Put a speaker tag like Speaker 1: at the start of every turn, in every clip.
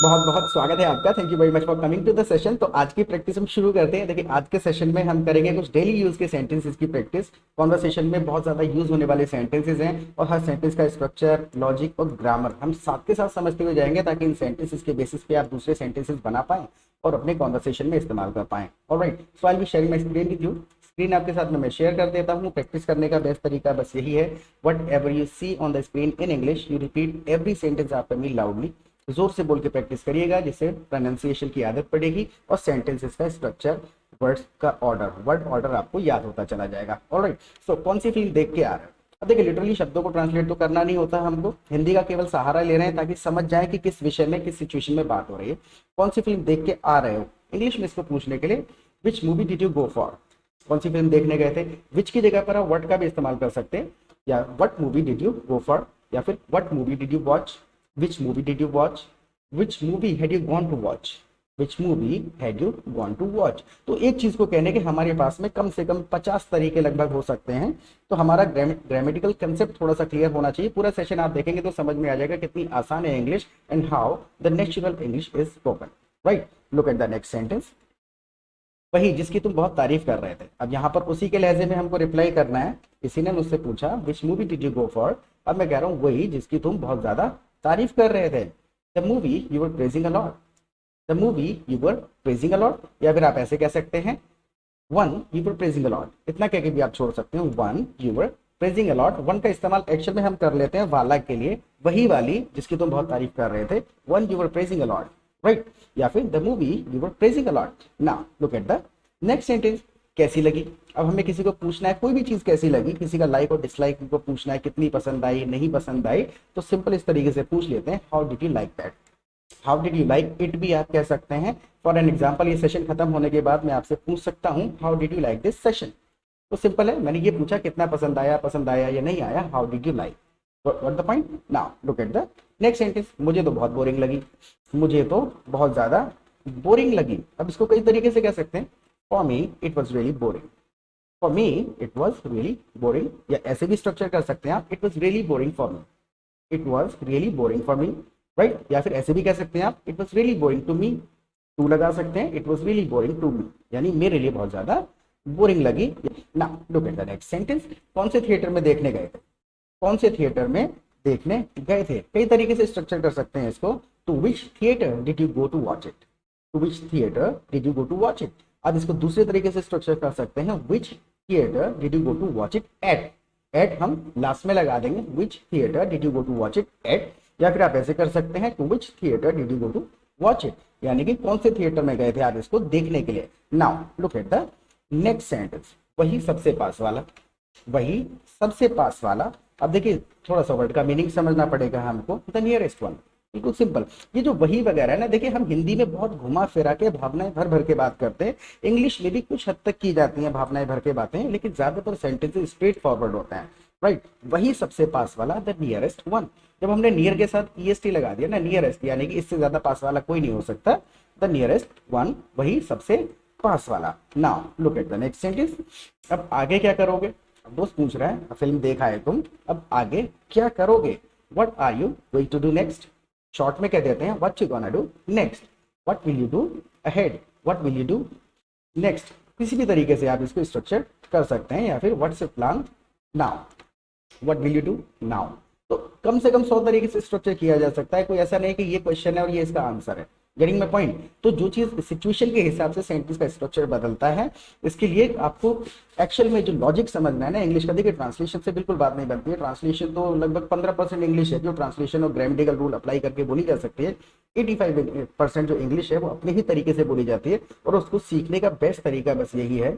Speaker 1: बहुत बहुत स्वागत है आपका। Thank you very much for coming to the session. तो आज की प्रैक्टिस हम शुरू करते हैं। देखिए, आज के सेशन में हम करेंगे कुछ डेली यूज के सेंटेंसेस की प्रैक्टिस। कॉन्वर्सेशन में बहुत ज्यादा यूज होने वाले सेंटेंसेस हैं और हर सेंटेंस का स्ट्रक्चर, लॉजिक और ग्रामर हम साथ के साथ समझते हुए जाएंगे, ताकि इन सेंटेंसेस के बेसिस पे आप दूसरे सेंटेंसेस बना पाएं और अपने कॉन्वर्सेशन में इस्तेमाल कर पाएं। Alright, so I will be sharing my screen with you. Screen आपके साथ में मैं शेयर कर देता हूँ। प्रैक्टिस करने का बेस्ट तरीका बस यही है, whatever you see on the screen in English, you repeat every sentence after me loudly. जोर से बोल के प्रैक्टिस करिएगा, जिससे प्रोनाउंसिएशन की आदत पड़ेगी और सेंटेंसेस का स्ट्रक्चर, वर्ड्स का ऑर्डर, वर्ड ऑर्डर आपको याद होता चला जाएगा। ऑलराइट, सो कौन सी फिल्म देख के आ रहे हो? अब देखिए, लिटरली शब्दों को ट्रांसलेट तो करना नहीं होता हमको, हिंदी का केवल सहारा ले रहे हैं ताकि समझ जाए कि किस विषय में, किस सिचुएशन में बात हो रही है। कौन सी फिल्म देख के आ रहे हो, इंग्लिश में इसको पूछने के लिए which movie did you go for, कौन सी फिल्म देखने गए थे। विच की जगह पर आप व्हाट का भी इस्तेमाल कर सकते हैं, या what movie did you go for, या फिर what movie did you watch, which movie did you watch, which movie had you gone to watch, which movie had you gone to watch। तो एक चीज को कहने के हमारे पास में कम से कम 50 तरीके लगभग हो सकते हैं। तो हमारा ग्रामेटिकल कंसेप्ट थोड़ा सा क्लियर होना चाहिए। पूरा सेशन आप देखेंगे तो समझ में आ जाएगा कितनी आसान है English and how the natural English is spoken. Right, look at the next sentence. वही जिसकी तुम बहुत तारीफ कर रहे थे, अब यहाँ पर उसी के लहजे में हमको रिप्लाई करना है। किसी ने मुझसे पूछा which movie did you go for, अब मैं कह रहा हूँ वही जिसकी तुम बहुत ज्यादा तारीफ कर रहे थे। The movie you were praising a lot, the movie you were praising a lot। या फिर आप ऐसे कह सकते हैं one you were praising a lot, इतना कह के भी आप छोड़ सकते हैं one you were praising a lot। one का इस्तेमाल एक्शन में हम कर लेते हैं वाला के लिए, वही वाली जिसकी तुम बहुत तारीफ कर रहे थे, one you were praising a lot, right। या फिर the movie you were praising a lot। now look at the next sentence। कैसी लगी, अब हमें किसी को पूछना है कोई भी चीज कैसी लगी, किसी का लाइक और डिसलाइक को पूछना है, कितनी पसंद आई, नहीं पसंद आई, तो सिंपल इस तरीके से पूछ लेते हैं, how did you like that, how did you like it भी आप कह सकते हैं। फॉर एन एग्जाम्पल, ये सेशन खत्म होने के बाद मैं आपसे पूछ सकता हूँ how did you like this session. तो सिंपल है, मैंने ये पूछा कितना पसंद आया या नहीं आया, how did you like, what the point. Now look at the next sentence. मुझे तो बहुत बोरिंग लगी, मुझे तो बहुत ज्यादा बोरिंग लगी। अब इसको कई तरीके से कह सकते हैं, for me it was really boring, for me it was really boring. या ऐसे भी स्ट्रक्चर कर सकते हैं आप, it was really boring for me, it was really boring for me, right. या फिर ऐसे भी कह सकते हैं आप, it was really boring to me, to लगा सकते हैं, it was really boring to me, यानी मेरे लिए बहुत ज्यादा बोरिंग लगी। Now look at the next sentence. कौन से थिएटर में देखने गए थे, कौन से थिएटर में देखने गए थे, कई तरीके से स्ट्रक्चर कर सकते हैं इसको। To which theatre did you go to watch it, to which theatre did you go to watch it. अब इसको दूसरे तरीके से स्ट्रक्चर कर सकते हैं, which theatre did you go to watch it at, at हम लास्ट में लगा देंगे, which theatre did you go to watch it at. या फिर आप ऐसे कर सकते हैं, to which theatre did you go to watch it, यानी कि कौन से थिएटर में गए थे आप इसको देखने के लिए। Now look at the next sentence. वही सबसे पास वाला, वही सबसे पास वाला। अब देखिए, थोड़ा सा वर्ड का मीनिंग समझना पड़ेगा हमको। द नियरेस्ट वन, बिल्कुल सिंपल। ये जो वही वगैरह है ना, देखिए हम हिंदी में बहुत घुमा फिरा के भावनाएं भर भर के बात करते हैं, इंग्लिश में भी कुछ हद तक की जाती हैं भावनाएं भर के बातें, लेकिन ज्यादातर सेंटेंसेस स्ट्रेट फॉरवर्ड होते हैं, राइट। वही सबसे पास वाला, द नियरेस्ट वन। जब हमने नियर के साथ ईएसटी लगा दिया ना, नियरेस्ट, यानी कि इससे ज्यादा पास वाला कोई नहीं हो सकता, द नियरेस्ट वन, वही सबसे पास वाला। Now look at the next sentence. अब आगे क्या करोगे, अब दोस्त पूछ रहा है, फिल्म देखा है तुम, अब आगे क्या करोगे, what are you going to do next. Short में कह देते हैं, what you gonna do next, what will you do ahead, what will you do next. किसी भी तरीके से आप इसको स्ट्रक्चर कर सकते हैं, या फिर what's your plan now, what will you do now. तो कम से कम 100 तरीके से स्ट्रक्चर किया जा सकता है, कोई ऐसा नहीं कि ये क्वेश्चन है और ये इसका आंसर है। Getting my point. तो जो चीज सिचुएशन के हिसाब से सेंटेंस का स्ट्रक्चर बदलता है, इसके लिए आपको एक्चुअल में जो लॉजिक समझना है ना इंग्लिश का। देखिए, ट्रांसलेशन से बिल्कुल बात नहीं बनती है, ट्रांसलेशन तो लगभग 15% इंग्लिश है जो ट्रांसलेशन और ग्रामेटिकल रूल अप्लाई करके बोली जा सकती है। 85% जो इंग्लिश है वो अपने ही तरीके से बोली जाती है, और उसको सीखने का बेस्ट तरीका बस यही है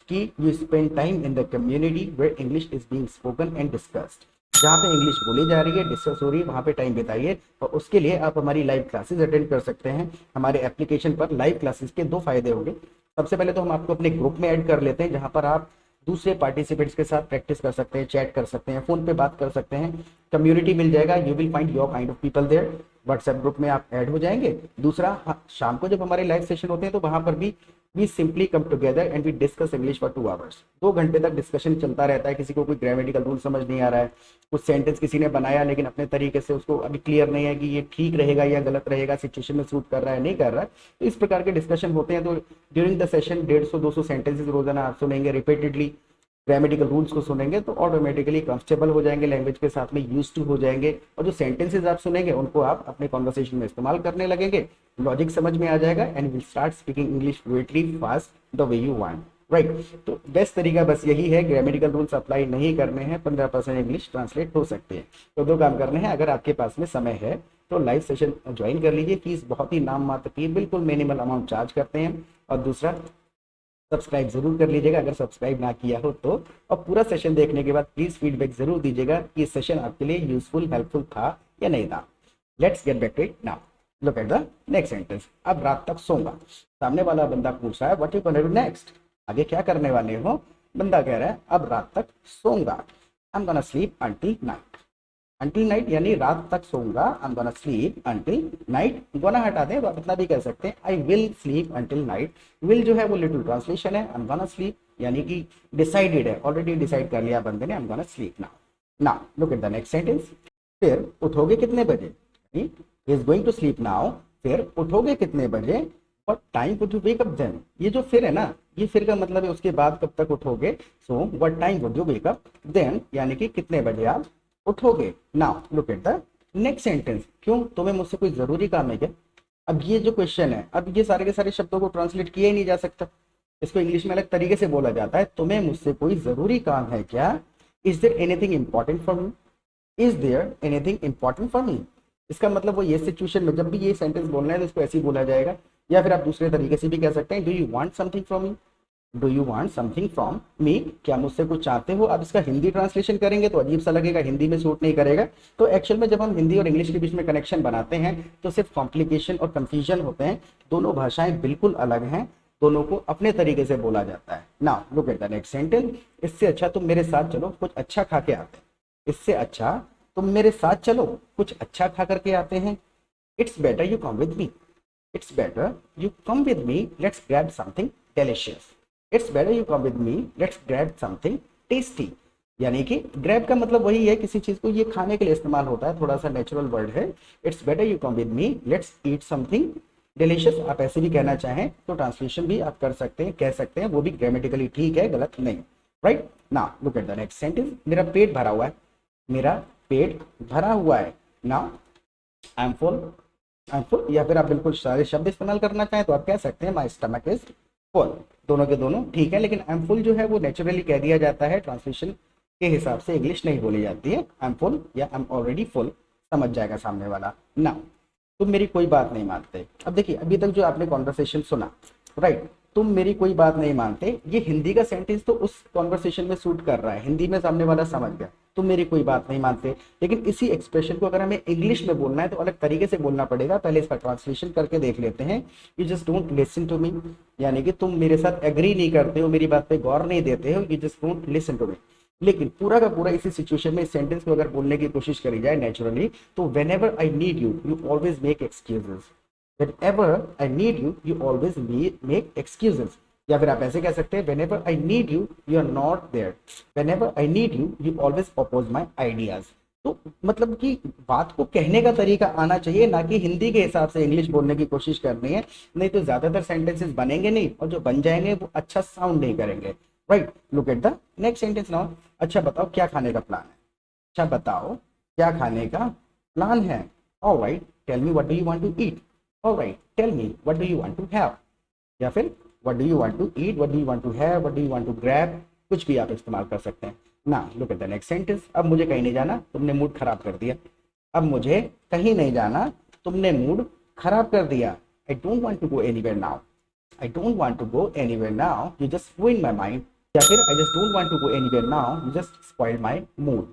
Speaker 1: कि you spend time in the community where English is being spoken and discussed. जहाँ पे इंग्लिश बोली जा रही है, डिस्कस हो रही है, वहाँ पे टाइम बिताइए। और उसके लिए आप हमारी लाइव क्लासेस अटेंड कर सकते हैं। हमारे एप्लीकेशन पर लाइव क्लासेस के 2 फायदे होंगे। सबसे पहले तो हम आपको अपने ग्रुप में ऐड कर लेते हैं, जहाँ पर आप दूसरे पार्टिसिपेंट्स के साथ प्रैक्टिस कर सकते हैं, चैट कर सकते हैं, फोन पे बात कर सकते हैं, कम्युनिटी मिल जाएगा, you will find your kind of people there. WhatsApp group में आप ऐड हो जाएंगे। दूसरा, शाम को जब हमारे लाइव सेशन होते हैं तो वहां पर भी we simply come together and we discuss English for 2 hours. 2 घंटे तक डिस्कशन चलता रहता है। किसी को कोई ग्रामेटिकल रूल समझ नहीं आ रहा है, कुछ सेंटेंस किसी ने बनाया लेकिन अपने तरीके से उसको अभी क्लियर नहीं है कि ये ठीक रहेगा या गलत रहेगा, सिचुएशन में सूट कर रहा है नहीं कर रहा है, तो इस प्रकार के डिस्कशन होते हैं। तो ड्यूरिंग द सेशन 150-200 सेंटेंसेस रोजाना आप सुनेंगे, रिपीटेडली ग्रामेटिकल रूल्स को सुनेंगे तो ऑटोमेटिकली कंफर्टेबल हो जाएंगे, लैंग्वेज के साथ में यूज टू हो जाएंगे, और जो सेंटेंसेस आप सुनेंगे उनको आप अपने कॉन्वर्सेशन में इस्तेमाल करने लगेंगे, लॉजिक समझ में आ जाएगा and will start speaking English fluently fast the way you want, right. तो बेस्ट तरीका बस यही है, ग्रामेटिकल रूल्स अप्लाई नहीं करने हैं, 15% इंग्लिश ट्रांसलेट हो सकते हैं। तो 2 काम करने हैं, अगर आपके पास में समय है तो लाइव सेशन ज्वाइन कर लीजिए। फीस बहुत ही नाम मात्र की, बिल्कुल मिनिमल अमाउंट चार्ज करते हैं। और दूसरा, सब्सक्राइब जरूर कर लीजिएगा अगर सब्सक्राइब ना किया हो तो, और पूरा सेशन देखने के बाद प्लीज फीडबैक जरूर दीजिएगा कि इस सेशन आपके लिए यूजफुल हेल्पफुल था या नहीं था। Let's get back to it now. Look at the next sentence. अब रात तक सोऊंगा। सामने वाला बंदा पूछ रहा है what you gonna do next, आगे क्या करने वाले हो। बंदा कह रहा है अब रात तक सोऊंगा, I am gonna sleep until night. Until night यानी रात तक सोऊंगा, I am gonna sleep until night. Gonna हटा दें तो आप इतना भी कह सकते हैं I will sleep until night. Will जो है वो लिटिल ट्रांसलेशन है, आई एम गोना स्लीप यानी कि डिसाइडेड है, ऑलरेडी डिसाइड कर लिया बंदे ने, I am gonna sleep now. Now look at the next sentence. फिर उठोगे कितने बजे, he is going to sleep now. फिर उठोगे कितने बजे, what time would you wake up then. ये जो फिर है ना, ये फिर का मतलब है उसके बाद कब तक उठोगे। So what time would you wake up then यानी कि कितने बजे आप उठोगे। Now look at the next sentence. क्यों, तुम्हें मुझसे कोई जरूरी काम है क्या। अब ये जो क्वेश्चन है, अब ये सारे के सारे शब्दों को ट्रांसलेट किया ही नहीं जा सकता, इसको इंग्लिश में अलग तरीके से बोला जाता है। तुम्हें मुझसे कोई जरूरी काम है क्या, is there anything important for me, is there anything important for me. इसका मतलब वो ये सिचुएशन में जब भी ये सेंटेंस बोलना है तो इसको ऐसे ही बोला जाएगा, या फिर आप दूसरे तरीके से भी कह सकते हैं do you want something from me, do you want something from me, क्या मुझसे कुछ चाहते हो। अब इसका हिंदी ट्रांसलेशन करेंगे तो अजीब सा लगेगा, हिंदी में सूट नहीं करेगा। तो एक्चुअल में जब हम हिंदी और इंग्लिश के बीच में कनेक्शन बनाते हैं तो सिर्फ कॉम्प्लिकेशन और कंफ्यूजन होते हैं। दोनों भाषाएं बिल्कुल अलग हैं, दोनों को अपने तरीके से बोला जाता है। Now look at the next sentence. इससे अच्छा तुम मेरे साथ चलो कुछ अच्छा खा के आते हैं। इससे अच्छा तुम मेरे साथ चलो कुछ अच्छा खा करके आते हैं। It's better you come with me, it's better you come with me, let's grab something delicious. It's better you come with me, let's grab something tasty. यानी कि ग्रैब का मतलब वही है, किसी चीज को ये खाने के लिए इस्तेमाल होता है, थोड़ा सा नेचुरल वर्ड है। It's better you come with me, let's eat something delicious. आप ऐसे भी कहना चाहें तो ट्रांसलेशन भी आप कर सकते हैं, कह सकते हैं, वो भी ग्रामेटिकली ठीक है, गलत नहीं, right. Now look at the next sentence. मेरा पेट भरा हुआ है, मेरा पेट भरा हुआ है। Now I am full, I am full, या फिर आप बिल्कुल सारे शब्द इस्तेमाल करना चाहें तो आप कह सकते हैं माई स्टमक इज फुल। दोनों के दोनों ठीक है, लेकिन आई एम फुल जो है वो नेचुरली कह दिया जाता है, ट्रांसलेशन के हिसाब से इंग्लिश नहीं बोली जाती है। आई एम फुल या आई एम ऑलरेडी फुल समझ जाएगा सामने वाला। ना तुम मेरी कोई बात नहीं मानते। अब देखिए अभी तक जो आपने कॉन्वर्सेशन सुना, राइट, तुम मेरी कोई बात नहीं मानते, ये हिंदी का सेंटेंस तो उस कॉन्वर्सेशन में सूट कर रहा है, हिंदी में सामने वाला समझ गया तुम मेरी कोई बात नहीं मानते। लेकिन इसी एक्सप्रेशन को अगर हमें इंग्लिश में बोलना है तो अलग तरीके से बोलना पड़ेगा। पहले इसका ट्रांसलेशन करके देख लेते हैं। You just don't listen to me, यानी कि तुम मेरे साथ एग्री नहीं करते हो, मेरी बात पे गौर नहीं देते हो, you just don't listen to me. लेकिन पूरा का पूरा इसी सिचुएशन में इस सेंटेंस को अगर बोलने की कोशिश करी जाए नेचुरली, तो whenever I need you, you always make excuses. Whenever I need you, you always make excuses. या फिर आप ऐसे कह सकते हैं whenever I need you, you are not there. Whenever I need you, you always oppose my ideas. तो मतलब कि बात को कहने का तरीका आना चाहिए, ना कि हिंदी के हिसाब से इंग्लिश बोलने की कोशिश करनी है। नहीं तो ज्यादातर सेंटेंसेस बनेंगे नहीं, और जो बन जाएंगे वो अच्छा साउंड नहीं करेंगे, right. Look at the next sentence now. अच्छा बताओ क्या खाने का प्लान है, अच्छा बताओ क्या खाने का प्लान है। Alright tell me what do you want to eat, alright tell me what do you want to have, या फिर what do you want to eat, what do you want to have, what do you want to grab, कुछ भी आप इस्तेमाल कर सकते हैं ना। Look at the next sentence. अब मुझे कहीं नहीं जाना, तुमने मूड खराब कर दिया। अब मुझे कहीं नहीं जाना, तुमने मूड खराब कर दिया। I don't want to go anywhere now, I don't want to go anywhere now, you just ruined my mind, या फिर I just don't want to go anywhere now, you just spoiled my mood।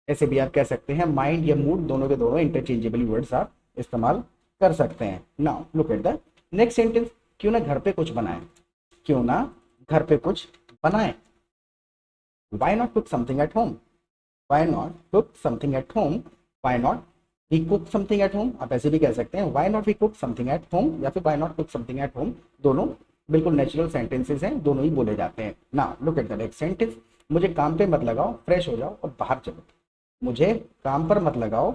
Speaker 1: ऐसे भी आप कह सकते हैं। Mind या mood दोनों के दोनों इंटरचेंजेबल वर्ड्स आप इस्तेमाल कर सकते हैं। Now look at the next sentence. क्यों ना घर पे कुछ बनाए, क्यों ना घर पे कुछ बनाए। Why not cook something at home, why not cook something at home, why not we cook something at home। आप ऐसे भी कह सकते हैं why not we cook something at home, या फिर why not cook something at home। दोनों बिल्कुल नेचुरल सेंटेंसेस हैं, दोनों ही बोले जाते हैं। Now look at the next sentence, मुझे काम पे मत लगाओ, फ्रेश हो जाओ और बाहर चलो। मुझे काम पर मत लगाओ,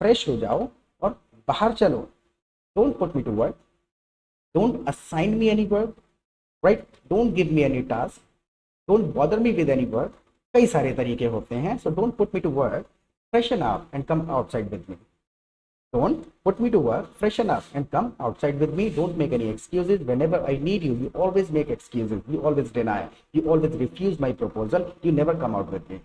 Speaker 1: फ्रेश हो जाओ और बाहर चलो। Don't put me to work, don't assign me any work, right, don't give me any task, don't bother me with any work. कई सारे तरीके होते हैं। So don't put me to work, freshen up and come outside with me. Don't put me to work, freshen up and come outside with me. Don't make any excuses. Whenever I need you, you always make excuses. You always deny. You always refuse my proposal. You never come out with me.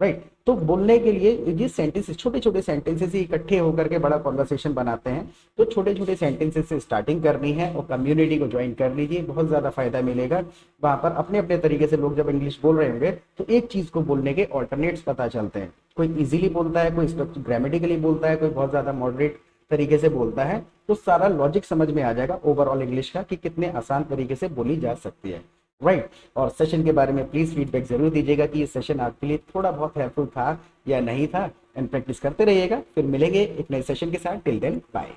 Speaker 1: Right तो बोलने के लिए ये sentences, छोटे छोटे sentences ही इकट्ठे होकर के बड़ा कॉन्वर्सेशन बनाते हैं। तो छोटे छोटे सेंटेंसेस से स्टार्टिंग करनी है और कम्युनिटी को ज्वाइन कर लीजिए, बहुत ज़्यादा फायदा मिलेगा। वहाँ पर अपने अपने तरीके से लोग जब इंग्लिश बोल रहे होंगे तो एक चीज़ को बोलने के ऑल्टरनेट्स पता चलते हैं। कोई इजीली बोलता है, कोई ग्रामेटिकली बोलता है, कोई बहुत ज़्यादा मॉडरेट तरीके से बोलता है। तो सारा लॉजिक समझ में आ जाएगा ओवरऑल इंग्लिश का कि कितने आसान तरीके से बोली जा सकती है। राइट और सेशन के बारे में प्लीज फीडबैक जरूर दीजिएगा कि ये सेशन आपके लिए थोड़ा बहुत हेल्पफुल था या नहीं था। एंड प्रैक्टिस करते रहिएगा। फिर मिलेंगे एक नए सेशन के साथ। Till then bye.